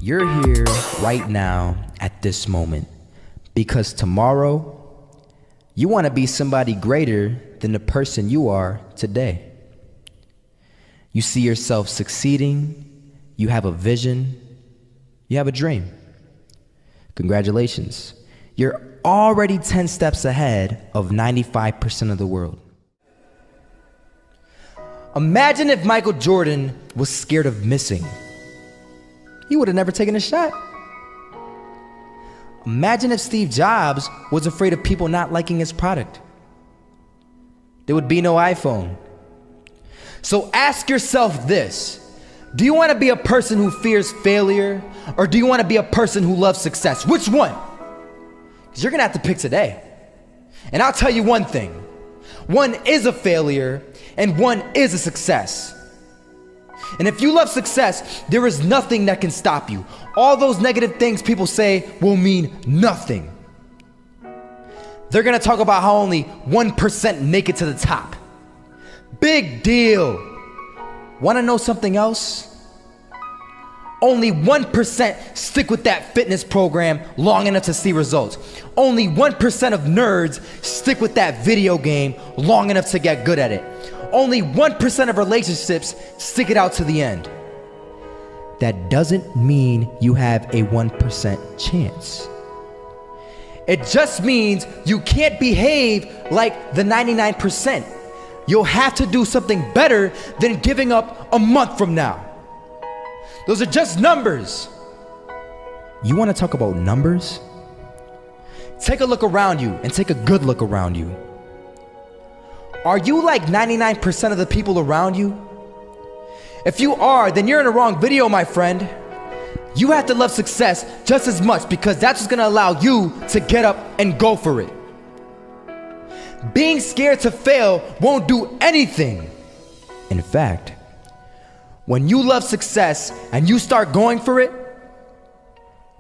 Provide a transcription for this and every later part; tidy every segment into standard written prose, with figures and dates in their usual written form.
You're here right now at this moment because tomorrow you want to be somebody greater than the person you are today. You see yourself succeeding, you have a vision, you have a dream. Congratulations. You're already 10 steps ahead of 95% of the world. Imagine if Michael Jordan was scared of missing. He would have never taken a shot. Imagine if Steve Jobs was afraid of people not liking his product. There would be no iPhone. So ask yourself this: do you want to be a person who fears failure, or do you want to be a person who loves success? Which one? Because you're gonna have to pick today. And I'll tell you one thing: one is a failure and one is a success. And if you love success, there is nothing that can stop you. All those negative things people say will mean nothing. They're gonna talk about how only 1% make it to the top. Big deal. Wanna know something else? Only 1% stick with that fitness program long enough to see results. Only 1% of nerds stick with that video game long enough to get good at it. Only 1% of relationships stick it out to the end. That doesn't mean you have a 1% chance. It just means you can't behave like the 99%. You'll have to do something better than giving up a month from now. Those are just numbers. You want to talk about numbers? Take a look around you and take a good look around you. Are you like 99% of the people around you? If you are, then you're in the wrong video, my friend. You have to love success just as much, because that's what's gonna allow you to get up and go for it. Being scared to fail won't do anything. In fact, when you love success and you start going for it,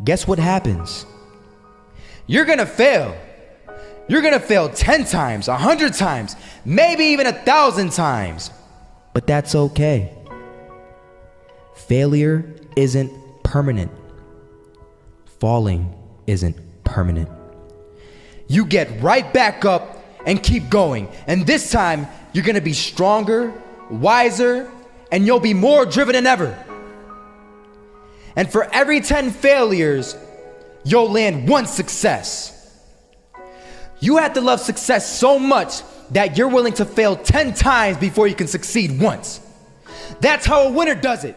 guess what happens? You're gonna fail. You're gonna fail 10 times, 100 times, maybe even 1,000 times. But that's okay. Failure isn't permanent. Falling isn't permanent. You get right back up and keep going. And this time, you're gonna be stronger, wiser, and you'll be more driven than ever. And for every 10 failures, you'll land one success. You have to love success so much that you're willing to fail 10 times before you can succeed once. That's how a winner does it.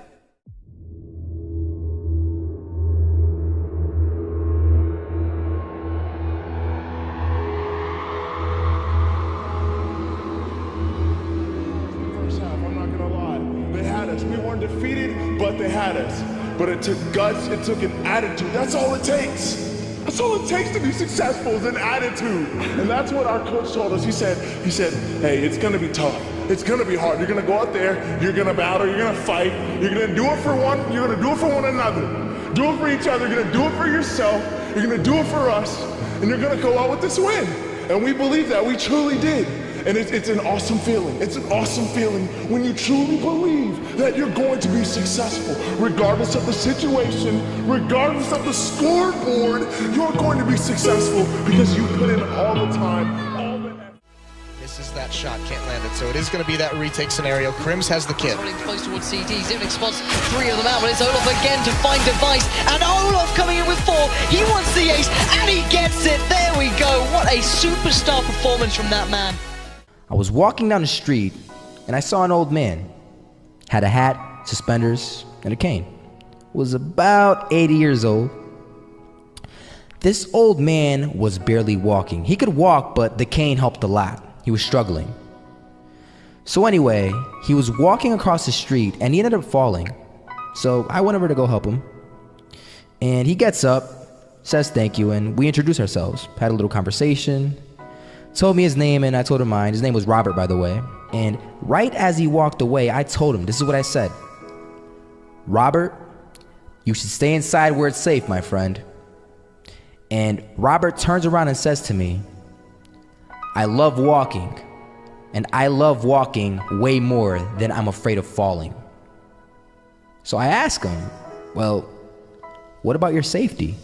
We weren't defeated, but they had us. But it took guts, it took an attitude. That's all it takes. That's all it takes to be successful, is an attitude. And that's what our coach told us. He said, hey, it's gonna be tough. It's gonna be hard. You're gonna go out there, you're gonna battle, you're gonna fight, you're gonna do it for one, you're gonna do it for one another. Do it for each other, you're gonna do it for yourself, you're gonna do it for us, and you're gonna go out with this win. And we believe that, we truly did. And it's an awesome feeling. It's an awesome feeling when you truly believe that you're going to be successful. Regardless of the situation, regardless of the scoreboard, you're going to be successful because you put in all the time, all the effort. This is that shot, can't land it. So it is going to be that retake scenario. Krims has the kid. Running close towards CT, Zivnik spots 3 of them out, but it's Olaf again to find Device, and Olaf coming in with 4. He wants the ace, and he gets it. There we go. What a superstar performance from that man. I was walking down the street and I saw an old man. Had a hat, suspenders, and a cane. Was about 80 years old. This old man was barely walking. He could walk, but the cane helped a lot. He was struggling. So anyway, he was walking across the street and he ended up falling. So I went over to go help him. And he gets up, says thank you, and we introduced ourselves. Had a little conversation. Told me his name and I told him mine. His name was Robert, by the way. And right as he walked away, I told him, this is what I said: Robert, you should stay inside where it's safe, my friend. And Robert turns around and says to me, I love walking, and I love walking way more than I'm afraid of falling. So I ask him, well, What about your safety?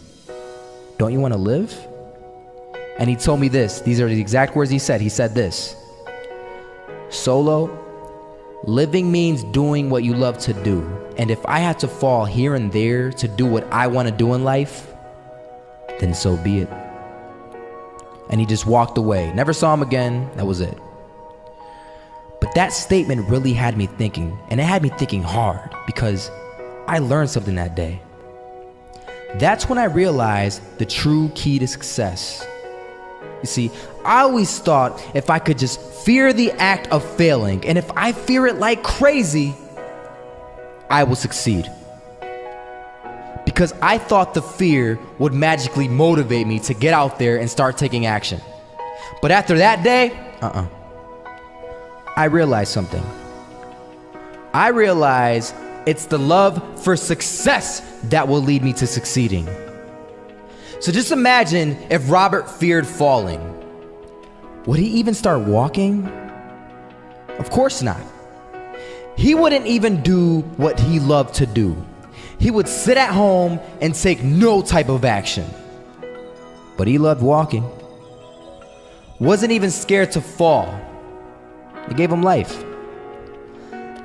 Don't you want to live? And he told me this. These are the exact words he said. He said this: Solo, living means doing what you love to do. And if I had to fall here and there to do what I want to do in life, then so be it. And he just walked away. Never saw him again. That was it. But that statement really had me thinking, and it had me thinking hard, because I learned something that day. That's when I realized the true key to success. You see, I always thought if I could just fear the act of failing, and if I fear it like crazy, I will succeed. Because I thought the fear would magically motivate me to get out there and start taking action. But after that day, I realized something. I realized it's the love for success that will lead me to succeeding. So just imagine if Robert feared falling. Would he even start walking? Of course not. He wouldn't even do what he loved to do. He would sit at home and take no type of action. But he loved walking. Wasn't even scared to fall. It gave him life.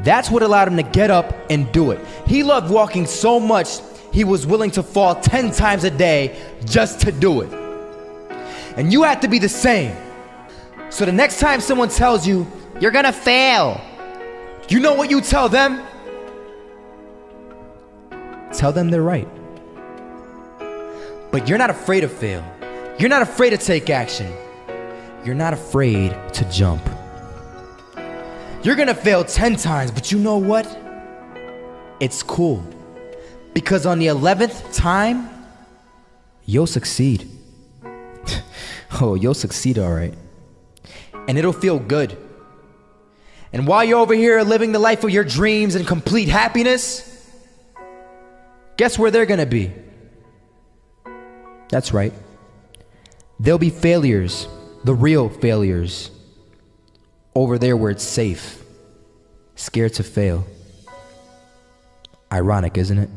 That's what allowed him to get up and do it. He loved walking so much, he was willing to fall 10 times a day just to do it. And you have to be the same. So the next time someone tells you, you're gonna fail, you know what you tell them? Tell them they're right. But you're not afraid to fail. You're not afraid to take action. You're not afraid to jump. You're gonna fail 10 times, but you know what? It's cool. Because on the 11th time, you'll succeed. Oh, you'll succeed, all right. And it'll feel good. And while you're over here living the life of your dreams and complete happiness, guess where they're gonna be? That's right. They'll be failures, the real failures. Over there where it's safe, scared to fail. Ironic, isn't it?